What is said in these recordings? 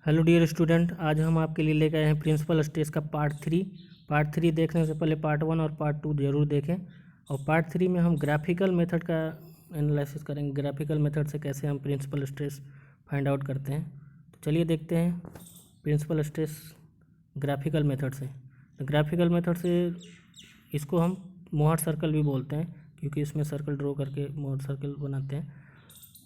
Hello dear student, आज हम आपके लिए लेकर आए हैं प्रिंसिपल स्ट्रेस का पार्ट थ्री देखने से पहले पार्ट वन और पार्ट टू जरूर देखें। और पार्ट थ्री में हम ग्राफिकल मेथड का एनालिसिस करेंगे। ग्राफिकल मेथड से कैसे हम प्रिंसिपल स्ट्रेस फाइंड आउट करते हैं। तो चलिए देखते हैं प्रिंसिपल स्ट्रेस ग्राफिकल मेथड से। तो ग्राफिकल मेथड से इसको हम मोहर सर्कल भी बोलते हैं, क्योंकि इसमें सर्कल ड्रॉ करके मोहर सर्कल बनाते हैं।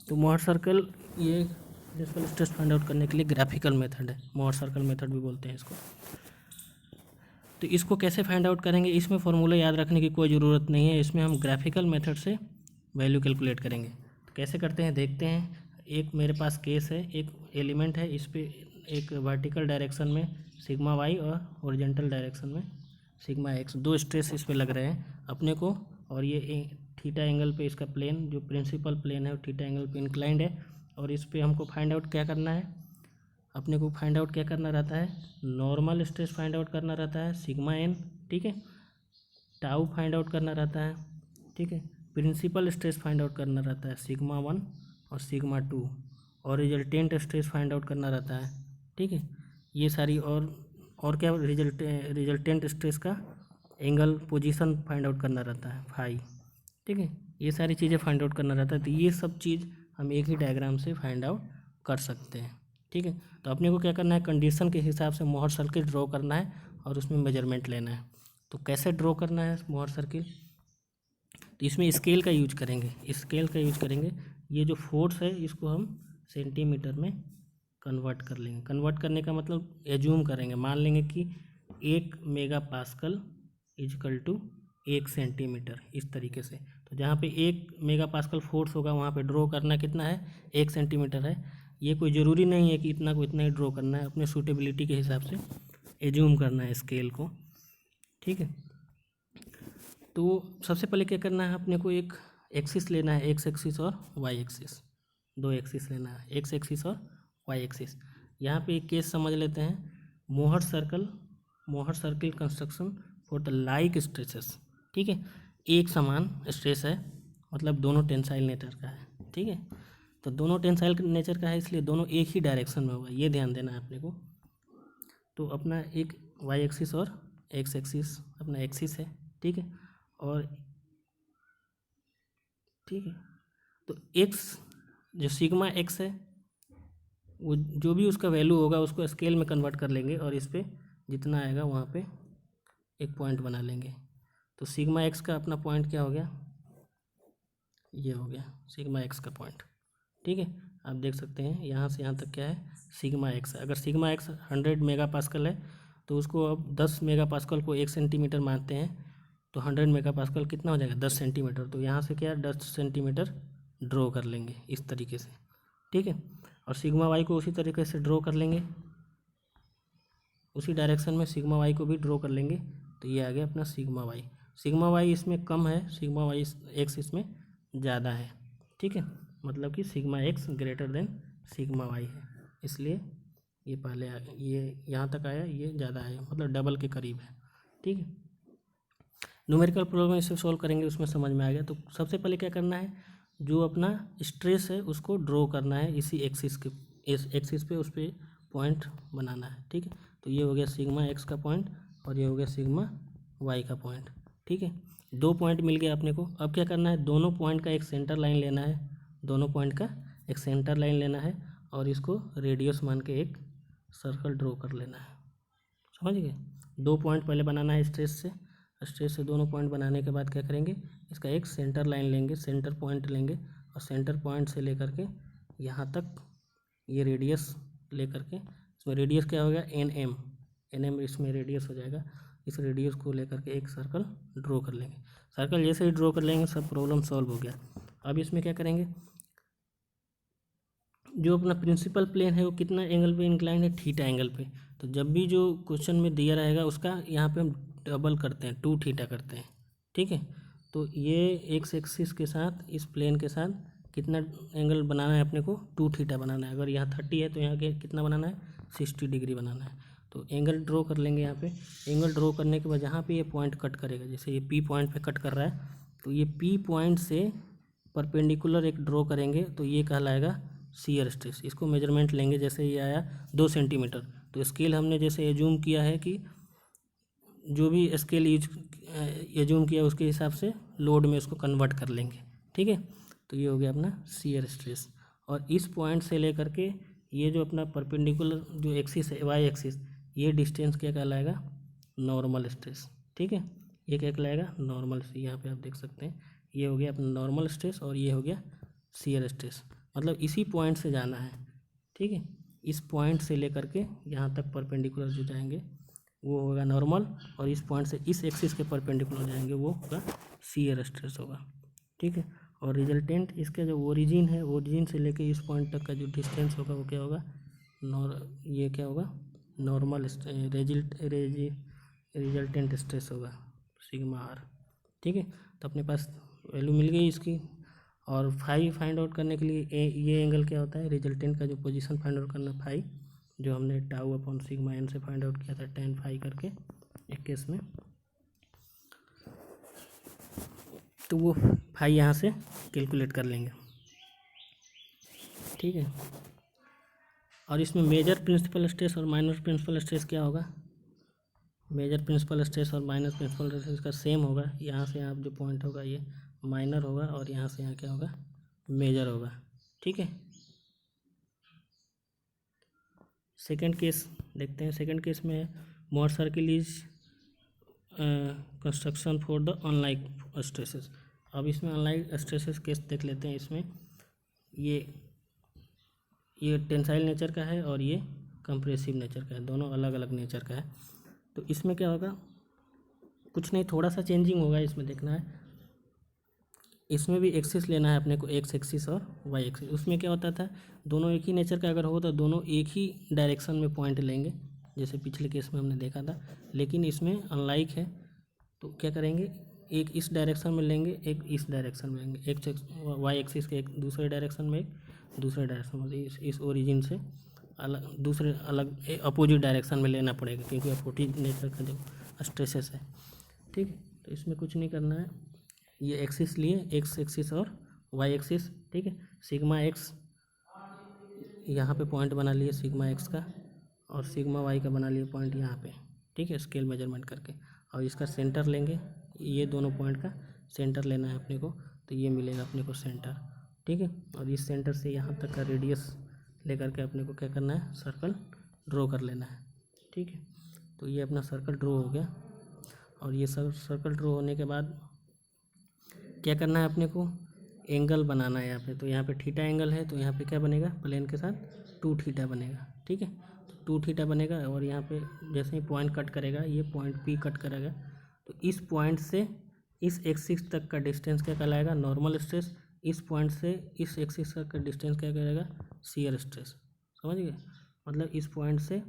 तो मोहर सर्कल ये प्रिंसिपल स्ट्रेस फाइंड आउट करने के लिए ग्राफिकल मेथड है, मोहर सर्कल मेथड भी बोलते हैं इसको। तो इसको कैसे फाइंड आउट करेंगे, इसमें फॉर्मूला याद रखने की कोई ज़रूरत नहीं है। इसमें हम ग्राफिकल मेथड से वैल्यू कैलकुलेट करेंगे। तो कैसे करते हैं देखते हैं। एक मेरे पास केस है, एक एलिमेंट है, इस पर एक वर्टिकल डायरेक्शन में सिग्मा वाई और हॉरिजॉन्टल डायरेक्शन में सिग्मा एक्स, दो स्ट्रेस इस पर लग रहे हैं अपने को। और ये थीटा एंगल पे इसका प्लेन, जो प्रिंसिपल प्लेन है वो थीटा एंगल पे इंक्लाइंड है। और इस पे हमको फाइंड आउट क्या करना है, अपने को फाइंड आउट क्या करना रहता है, नॉर्मल स्ट्रेस फाइंड आउट करना रहता है सिग्मा एन, ठीक है। टाउ फाइंड आउट करना रहता है, ठीक है। प्रिंसिपल स्ट्रेस फाइंड आउट करना रहता है सिग्मा वन और सिग्मा टू। और रिजल्टेंट स्ट्रेस फाइंड आउट करना रहता है, ठीक है। ये सारी और क्या, रिजल्टेंट स्ट्रेस का एंगल पोजीशन फाइंड आउट करना रहता है फाई, ठीक है। ये सारी चीज़ें फाइंड आउट करना रहता है। तो ये सब चीज़ हम एक ही डायग्राम से फाइंड आउट कर सकते हैं, ठीक है। तो अपने को क्या करना है, कंडीशन के हिसाब से मोहर सर्किल ड्रॉ करना है और उसमें मेजरमेंट लेना है। तो कैसे ड्रॉ करना है मोहर सर्किल, तो इसमें स्केल का यूज करेंगे। ये जो फोर्स है इसको हम सेंटीमीटर में कन्वर्ट कर लेंगे। कन्वर्ट करने का मतलब एज्यूम करेंगे, मान लेंगे कि 1 mega pascal equal to 1 centimetre, इस तरीके से। तो जहाँ पे 1 मेगा पास्कल फोर्स होगा वहाँ पे ड्रॉ करना कितना है, 1 सेंटीमीटर है। ये कोई ज़रूरी नहीं है कि इतना को इतना ही ड्रॉ करना है, अपने सूटेबिलिटी के हिसाब से एज्यूम करना है स्केल को, ठीक है। तो सबसे पहले क्या करना है, अपने को एक एक्सिस लेना है, एक्स एक्सिस और वाई एक्सिस, दो एक्सिस लेना है, एक्स एक्सिस और वाई एक्सिस। यहाँ पे एक केस समझ लेते हैं, मोहर circle construction for the like stresses, ठीक है। एक समान स्ट्रेस है, मतलब दोनों टेंसाइल नेचर का है, ठीक है। तो दोनों टेंसाइल नेचर का है, इसलिए दोनों एक ही डायरेक्शन में होगा, ये ध्यान देना है अपने को। तो अपना एक वाई एक्सिस और एक्स एक्सिस अपना एक्सिस है, ठीक है। और ठीक है, तो एक्स जो सिग्मा एक्स है वो जो भी उसका वैल्यू होगा उसको स्केल में कन्वर्ट कर लेंगे और इस पर जितना आएगा वहाँ पे एक पॉइंट बना लेंगे। तो सिग्मा एक्स का अपना पॉइंट क्या हो गया, ये हो गया सिग्मा एक्स का पॉइंट, ठीक है। आप देख सकते हैं यहाँ से यहाँ तक क्या है, सिग्मा एक्स। अगर सिग्मा एक्स 100 मेगा पास्कल है तो उसको अब 10 मेगा पास्कल को 1 सेंटीमीटर मानते हैं, तो 100 मेगा पास्कल कितना हो जाएगा, 10 सेंटीमीटर। तो यहाँ से क्या 10 सेंटीमीटर ड्रॉ कर लेंगे इस तरीके से, ठीक है। और सिग्मा वाई को उसी तरीके से ड्रॉ कर लेंगे, उसी डायरेक्शन में सिग्मा वाई को भी ड्रॉ कर लेंगे। तो ये आ गया अपना सिग्मा वाई इसमें कम है, सिग्मा वाई एक्स इसमें ज़्यादा है, ठीक है। मतलब कि sigma X greater than sigma Y है, इसलिए ये पहले आ गया, ये यहाँ तक आया, ये ज़्यादा आया, मतलब डबल के करीब है, ठीक है। न्यूमेरिकल प्रॉब्लम इसे सॉल्व करेंगे, उसमें समझ में आ गया। तो सबसे पहले क्या करना है, जो अपना स्ट्रेस है उसको ड्रॉ करना है इसी एक्सिस के, इस एक्सिस पे उस पर पॉइंट बनाना है, ठीक है। तो ये हो गया सिग्मा एक्स का पॉइंट और ये हो गया सिग्मा वाई का पॉइंट, ठीक है। दो पॉइंट मिल गया अपने को। अब क्या करना है, दोनों पॉइंट का एक सेंटर लाइन लेना है, दोनों पॉइंट का एक सेंटर लाइन लेना है और इसको रेडियस मान के एक सर्कल ड्रॉ कर लेना है, समझ गए। दो पॉइंट पहले बनाना है स्ट्रेस से दोनों पॉइंट बनाने के बाद क्या करेंगे, इसका एक सेंटर लाइन लेंगे, सेंटर पॉइंट लेंगे और सेंटर पॉइंट से लेकर के यहाँ तक ये रेडियस लेकर के, इसमें रेडियस क्या हो गया एन एम इसमें रेडियस हो जाएगा। इस रेडियस को लेकर के एक सर्कल ड्रॉ कर लेंगे। सर्कल जैसे ही ड्रॉ कर लेंगे सब प्रॉब्लम सॉल्व हो गया। अब इसमें क्या करेंगे, जो अपना प्रिंसिपल प्लेन है वो कितना एंगल पे इंक्लाइंड है, थीटा एंगल पे। तो जब भी जो क्वेश्चन में दिया रहेगा उसका यहाँ पे हम डबल करते हैं, 2 थीटा करते हैं, ठीक है। तो ये एक्स एक्सिस के साथ इस प्लेन के साथ कितना एंगल बनाना है अपने को, 2 थीटा बनाना है। अगर यहाँ 30 है तो यहाँ के कितना बनाना है, 60 डिग्री बनाना है। तो एंगल ड्रॉ कर लेंगे यहाँ पे। एंगल ड्रॉ करने के बाद जहाँ पे ये पॉइंट कट करेगा, जैसे ये पी पॉइंट पे कट कर रहा है, तो ये पी पॉइंट से परपेंडिकुलर एक ड्रॉ करेंगे तो ये कहलाएगा शियर स्ट्रेस। इसको मेजरमेंट लेंगे, जैसे ये आया 2 सेंटीमीटर, तो स्केल हमने जैसे एज्यूम किया है कि जो भी स्केल यूज एज्यूम किया उसके हिसाब से लोड में उसको कन्वर्ट कर लेंगे। ठीक है, तो ये हो गया अपना शियर स्ट्रेस। और इस पॉइंट से लेकर के ये जो अपना परपेंडिकुलर जो एक्सिस है वाई एक्सिस, ये डिस्टेंस क्या कहलाएगा, नॉर्मल स्ट्रेस। ठीक है, ये क्या कहलाएगा, नॉर्मल। यहाँ पे आप देख सकते हैं ये हो गया अपना नॉर्मल स्ट्रेस और ये हो गया शियर स्ट्रेस। मतलब इसी पॉइंट से जाना है। ठीक है, इस पॉइंट से लेकर के यहाँ तक परपेंडिकुलर जो जाएंगे वो होगा नॉर्मल, और इस पॉइंट से इस एक्सिस के परपेंडिकुलर जाएंगे वो होगा शियर स्ट्रेस होगा। ठीक है, और रिजल्टेंट इसका जो ओरिजिन है, ओरिजिन से लेके इस पॉइंट तक का जो डिस्टेंस होगा वो क्या होगा, ये क्या होगा, नॉर्मल रिजल्टेंट स्ट्रेस होगा, सिग्मा आर। ठीक है, तो अपने पास वैल्यू मिल गई इसकी। और फाई फाइंड आउट करने के लिए ये एंगल क्या होता है, रिजल्टेंट का जो पोजीशन फाइंड आउट करना, फाई, जो हमने टाउ अपॉन सिग्मा एन से फाइंड आउट किया था, tan फाई करके एक केस में, तो वो फाई यहाँ से कैलकुलेट कर लेंगे। ठीक है, और इसमें मेजर प्रिंसिपल स्ट्रेस और माइनर प्रिंसिपल स्ट्रेस क्या होगा, मेजर प्रिंसिपल स्ट्रेस और माइनर प्रिंसिपल स्ट्रेस का सेम होगा। यहाँ से यहाँ जो पॉइंट होगा ये माइनर होगा और यहाँ से यहाँ क्या होगा, मेजर होगा। ठीक है, सेकंड केस देखते हैं। सेकंड केस में Mohr circle is construction for the unlike stresses. अब इसमें अनलाइक स्ट्रेसेस केस देख लेते हैं। इसमें ये टेंसाइल नेचर का है और ये कंप्रेसिव नेचर का है, दोनों अलग अलग नेचर का है। तो इसमें क्या होगा, कुछ नहीं, थोड़ा सा चेंजिंग होगा इसमें, देखना है। इसमें भी एक्सिस लेना है अपने को, एक्स एक्सिस और वाई एक्सिस। उसमें क्या होता था, दोनों एक ही नेचर का अगर हो तो दोनों एक ही डायरेक्शन में पॉइंट लेंगे, जैसे पिछले केस में हमने देखा था। लेकिन इसमें अनलाइक है, तो क्या करेंगे, एक इस डायरेक्शन में लेंगे, एक इस डायरेक्शन में लेंगे, एक वाई एक्सिस के एक दूसरे डायरेक्शन में, एक दूसरे डायरेक्शन में, इस ओरिजिन से अलग दूसरे अलग अपोजिट डायरेक्शन में लेना पड़ेगा, क्योंकि अपोजिट नेचर का जो स्ट्रेसेस है। ठीक है, तो इसमें कुछ नहीं करना है, ये एक्सिस लिए, एक्स एक्सिस और वाई एक्सिस। ठीक है, सिग्मा एक्स यहाँ पे पॉइंट बना लिए सिग्मा एक्स का, और सिग्मा वाई का बना लिए पॉइंट यहाँ पे। ठीक है, स्केल मेजरमेंट करके, और इसका सेंटर लेंगे, ये दोनों पॉइंट का सेंटर लेना है अपने को, तो ये मिलेगा अपने को सेंटर। ठीक है, और इस सेंटर से यहाँ तक का रेडियस लेकर के अपने को क्या करना है, सर्कल ड्रॉ कर लेना है। ठीक है, तो ये अपना सर्कल ड्रॉ हो गया। और ये सब सर्कल ड्रॉ होने के बाद क्या करना है अपने को, एंगल बनाना है यहाँ पे। तो यहाँ पे थीटा एंगल है, तो यहाँ पे क्या बनेगा, प्लेन के साथ 2 थीटा बनेगा। ठीक है, तो 2 थीटा बनेगा, और यहाँ पे जैसे ही पॉइंट कट करेगा, ये पॉइंट पी कट करेगा, तो इस पॉइंट से इस एक्सिस तक का डिस्टेंस क्या कहलाएगा, नॉर्मल स्ट्रेस। इस पॉइंट से इस एक्सिस तक का डिस्टेंस क्या कहलाएगा, शियर स्ट्रेस। समझ गए, मतलब इस पॉइंट से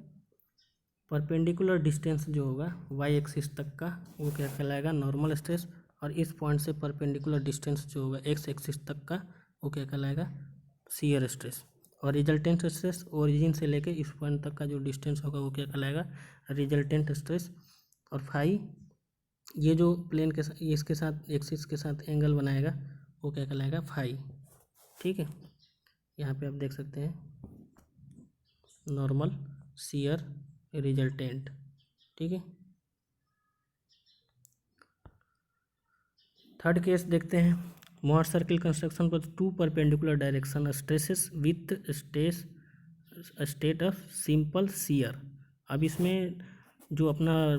परपेंडिकुलर डिस्टेंस जो होगा वाई एक्सिस तक का, वो क्या कहलाएगा, नॉर्मल स्ट्रेस। और इस पॉइंट से परपेंडिकुलर डिस्टेंस जो होगा एक्स एक्सिस तक का, वो क्या कहलाएगा, शियर स्ट्रेस। और रिजल्टेंट स्ट्रेस, ओरिजिन से लेके इस पॉइंट तक का जो डिस्टेंस होगा वो क्या कहलाएगा, रिजल्टेंट स्ट्रेस। और फाई, ये जो प्लेन के साथ, इसके साथ एक्सिस के साथ एंगल बनाएगा, वो क्या कहलाएगा, फाई। ठीक है, यहाँ पे आप देख सकते हैं नॉर्मल, शियर, रिजल्टेंट। ठीक है, थर्ड केस देखते हैं। मोर सर्किल कंस्ट्रक्शन पर 2 perpendicular direction stresses with state of simple shear. अब इसमें जो अपना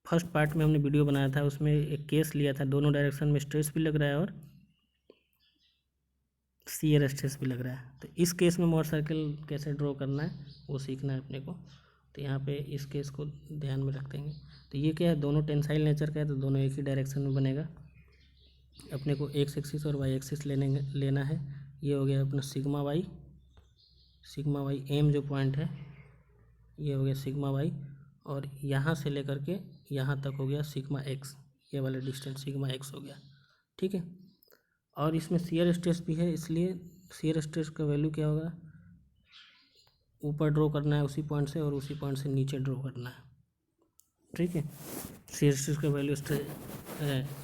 फर्स्ट पार्ट में हमने वीडियो बनाया था, उसमें एक केस लिया था, दोनों डायरेक्शन में स्ट्रेस भी लग रहा है और शियर स्ट्रेस भी लग रहा है। तो इस केस में मोर सर्किल कैसे ड्रॉ करना है वो सीखना है अपने को। तो यहाँ पे इस केस को ध्यान में रखते हैं। तो ये क्या है, दोनों टेंसाइल नेचर का है, तो दोनों एक ही डायरेक्शन में बनेगा। अपने को एक्स एक्सिस और वाई एक्सिस लेना है। ये हो गया अपना सिग्मा वाई एम जो पॉइंट है, ये हो गया सिग्मा वाई, और यहाँ से लेकर के यहाँ तक हो गया सिग्मा एक्स, ये वाला डिस्टेंस सिग्मा एक्स हो गया। ठीक है, और इसमें शियर स्ट्रेस भी है, इसलिए शियर स्ट्रेस का वैल्यू क्या होगा, ऊपर ड्रॉ करना है उसी पॉइंट से, और उसी पॉइंट से नीचे ड्रॉ करना है। ठीक है, शियर स्ट्रेस का वैल्यू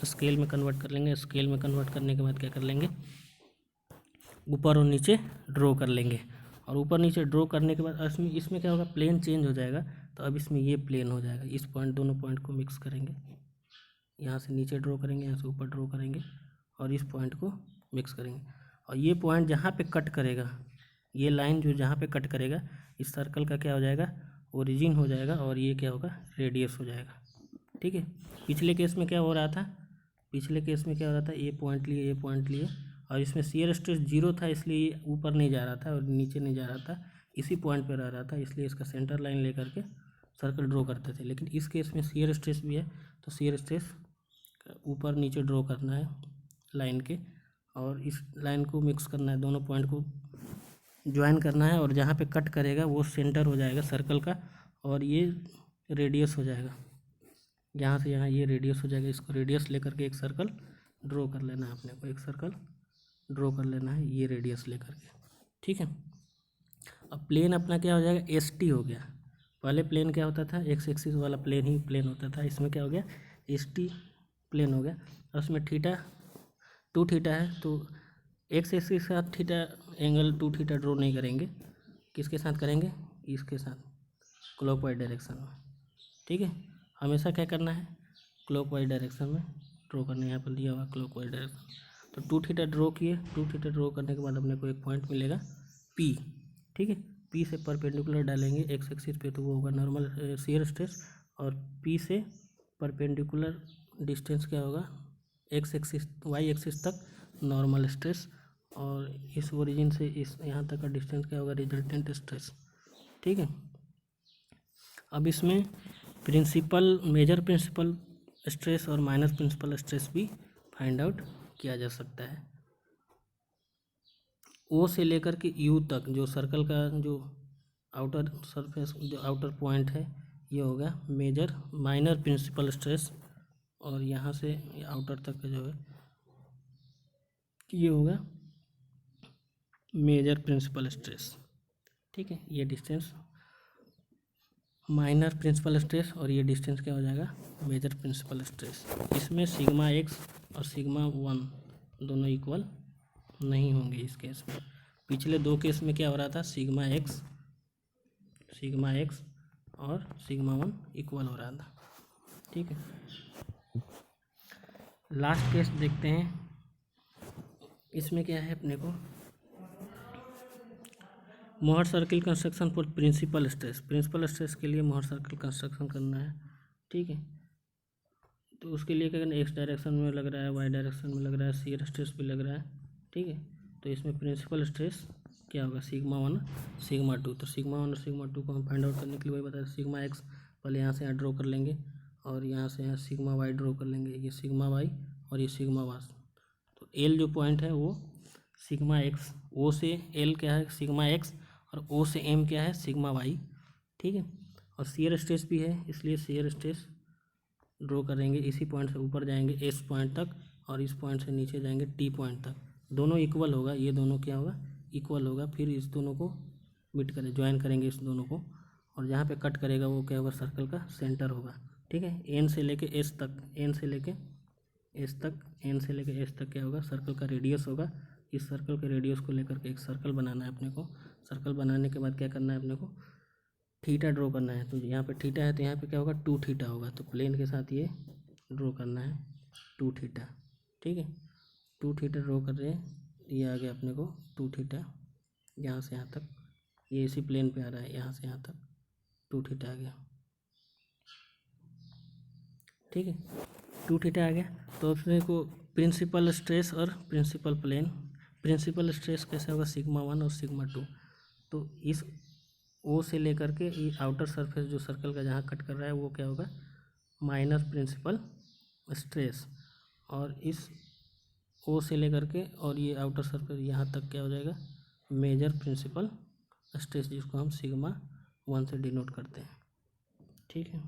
स्केल में कन्वर्ट कर लेंगे। स्केल में कन्वर्ट करने के बाद क्या कर लेंगे, ऊपर और नीचे ड्रॉ कर लेंगे। और ऊपर नीचे ड्रॉ करने के बाद इसमें क्या होगा, प्लेन चेंज हो जाएगा। तो अब इसमें ये प्लेन हो जाएगा। इस पॉइंट, दोनों पॉइंट को मिक्स करेंगे, यहाँ से नीचे ड्रॉ करेंगे, यहाँ से ऊपर ड्रॉ करेंगे और इस पॉइंट को मिक्स करेंगे। और ये पॉइंट जहाँ पे कट करेगा, ये लाइन जो जहाँ पे कट करेगा, इस सर्कल का क्या हो जाएगा, ओरिजिन हो जाएगा और ये क्या होगा, रेडियस हो जाएगा। ठीक है। पिछले केस में क्या हो रहा था, पिछले केस में क्या हो रहा था, ये पॉइंट लिए, ये पॉइंट लिए और इसमें शियर स्ट्रेस 0 था, इसलिए ये ऊपर नहीं जा रहा था और नीचे नहीं जा रहा था, इसी पॉइंट पर रह रहा था, इसलिए इसका सेंटर लाइन लेकर के सर्कल ड्रॉ करते थे। लेकिन इस केस में शियर स्ट्रेस भी है, तो शियर स्ट्रेस ऊपर नीचे ड्रॉ करना है लाइन के, और इस लाइन को मिक्स करना है, दोनों पॉइंट को ज्वाइन करना है, और जहाँ पे कट करेगा वो सेंटर हो जाएगा सर्कल का और ये रेडियस हो जाएगा। यहाँ से यहाँ ये रेडियस हो जाएगा। इसको रेडियस लेकर के एक सर्कल ड्रॉ कर लेना है अपने को, एक सर्कल ड्रॉ कर लेना है ये रेडियस लेकर के। ठीक है। अब प्लेन अपना क्या हो जाएगा, एस टी हो गया। पहले प्लेन क्या होता था, एक्स एक्सिस वाला प्लेन ही प्लेन होता था, इसमें क्या हो गया, एस टी प्लेन हो गया। और उसमें थीटा 2 थीटा है, तो एक्स एक्सिस के साथ थीटा एंगल 2 थीटा ड्रॉ नहीं करेंगे, किसके साथ करेंगे, इसके साथ, क्लॉकवाइज डायरेक्शन में। ठीक है। हमेशा क्या करना है, क्लॉकवाइज डायरेक्शन में ड्रॉ करना है। यहाँ पर दिया हुआ क्लॉकवाइज डायरेक्शन, तो 2 थीटा ड्रॉ किए। 2 थीटा ड्रॉ करने के बाद अपने को एक पॉइंट मिलेगा पी। ठीक है। पी से परपेंडिकुलर डालेंगे एक्स एक्सिस पे, तो वो होगा नॉर्मल शियर स्ट्रेस, और पी से परपेंडिकुलर डिस्टेंस क्या होगा, एक्स एक्सिस वाई एक्सिस तक नॉर्मल स्ट्रेस, और इस ओरिजिन से इस यहाँ तक का डिस्टेंस क्या होगा, रिजल्टेंट स्ट्रेस। ठीक है। अब इसमें प्रिंसिपल, मेजर प्रिंसिपल स्ट्रेस और माइनर प्रिंसिपल स्ट्रेस भी फाइंड आउट किया जा सकता है। ओ से लेकर के यू तक जो सर्कल का जो आउटर सरफेस, जो आउटर पॉइंट है, ये होगा मेजर माइनर प्रिंसिपल स्ट्रेस, और यहाँ से आउटर तक का जो है ये होगा मेजर प्रिंसिपल स्ट्रेस। ठीक है। ये डिस्टेंस माइनर प्रिंसिपल स्ट्रेस और ये डिस्टेंस क्या हो जाएगा, मेजर प्रिंसिपल स्ट्रेस। इसमें सिग्मा एक्स और सिग्मा 1 दोनों इक्वल नहीं होंगे इस केस में। पिछले 2 केस में क्या हो रहा था, सिग्मा एक्स और सिग्मा 1 इक्वल हो रहा था। ठीक है। लास्ट केस देखते हैं। इसमें क्या है अपने को, Mohr circle construction for principal stress. Principal stress के लिए मोहर सर्किल कंस्ट्रक्शन करना है। ठीक है। तो उसके लिए क्या करना है, एक्स डायरेक्शन में लग रहा है, वाई डायरेक्शन में लग रहा है, शियर स्ट्रेस भी लग रहा है। ठीक है। तो इसमें प्रिंसिपल स्ट्रेस क्या होगा, सिग्मा 1 सिग्मा 2। तो सिग्मा 1 और सिग्मा 2 को हम फाइंड आउट करने के लिए वही बताया, सिग्मा एक्स पहले यहाँ से यहाँ ड्रॉ कर लेंगे और यहाँ से यहाँ सिग्मा वाई ड्रॉ कर लेंगे, ये सिग्मा वाई और ये सिग्मा वास। तो एल जो पॉइंट है वो सिग्मा एक्स, ओ से एल क्या है, सिग्मा एक्स, और ओ से एम क्या है, सिग्मा वाई। ठीक है। और शियर स्ट्रेस भी है, इसलिए शियर स्ट्रेस ड्रॉ करेंगे। इसी पॉइंट से ऊपर जाएंगे एस पॉइंट तक, और इस पॉइंट से नीचे जाएंगे टी पॉइंट तक। दोनों इक्वल होगा, ये दोनों क्या होगा, इक्वल होगा। फिर इस दोनों को मीट करें, ज्वाइन करेंगे इस दोनों को, और जहाँ पे कट करेगा वो क्या होगा, सर्कल का सेंटर होगा। ठीक है। एन से लेके एस तक, एन से लेके एस तक, एन से लेके एस तक क्या होगा, सर्कल का रेडियस होगा। इस सर्कल के रेडियस को लेकर के एक सर्कल बनाना है अपने को। सर्कल बनाने के बाद क्या करना है अपने को, थीटा ड्रॉ करना है। तो यहाँ पे थीटा है, तो यहाँ पे क्या होगा, 2 थीटा होगा। तो प्लेन के साथ ये ड्रॉ करना है 2 थीटा। ठीक है। 2 थीटा ड्रॉ कर रहे हैं, ये आ गया अपने को 2 थीटा, यहाँ से यहाँ तक, ये इसी प्लेन पे आ रहा है, यहाँ से यहाँ तक 2 थीटा आ गया। ठीक है। 2 थीटा आ गया। तो अपने को प्रिंसिपल स्ट्रेस और प्रिंसिपल प्लेन, प्रिंसिपल स्ट्रेस कैसे होगा, सिग्मा 1 और सिग्मा 2। तो इस ओ से लेकर के ये आउटर सरफेस जो सर्कल का जहाँ कट कर रहा है वो क्या होगा, माइनर प्रिंसिपल स्ट्रेस, और इस ओ से लेकर के और ये आउटर सरफेस यहाँ तक क्या हो जाएगा, मेजर प्रिंसिपल स्ट्रेस, जिसको हम सिग्मा 1 से डिनोट करते हैं। ठीक है।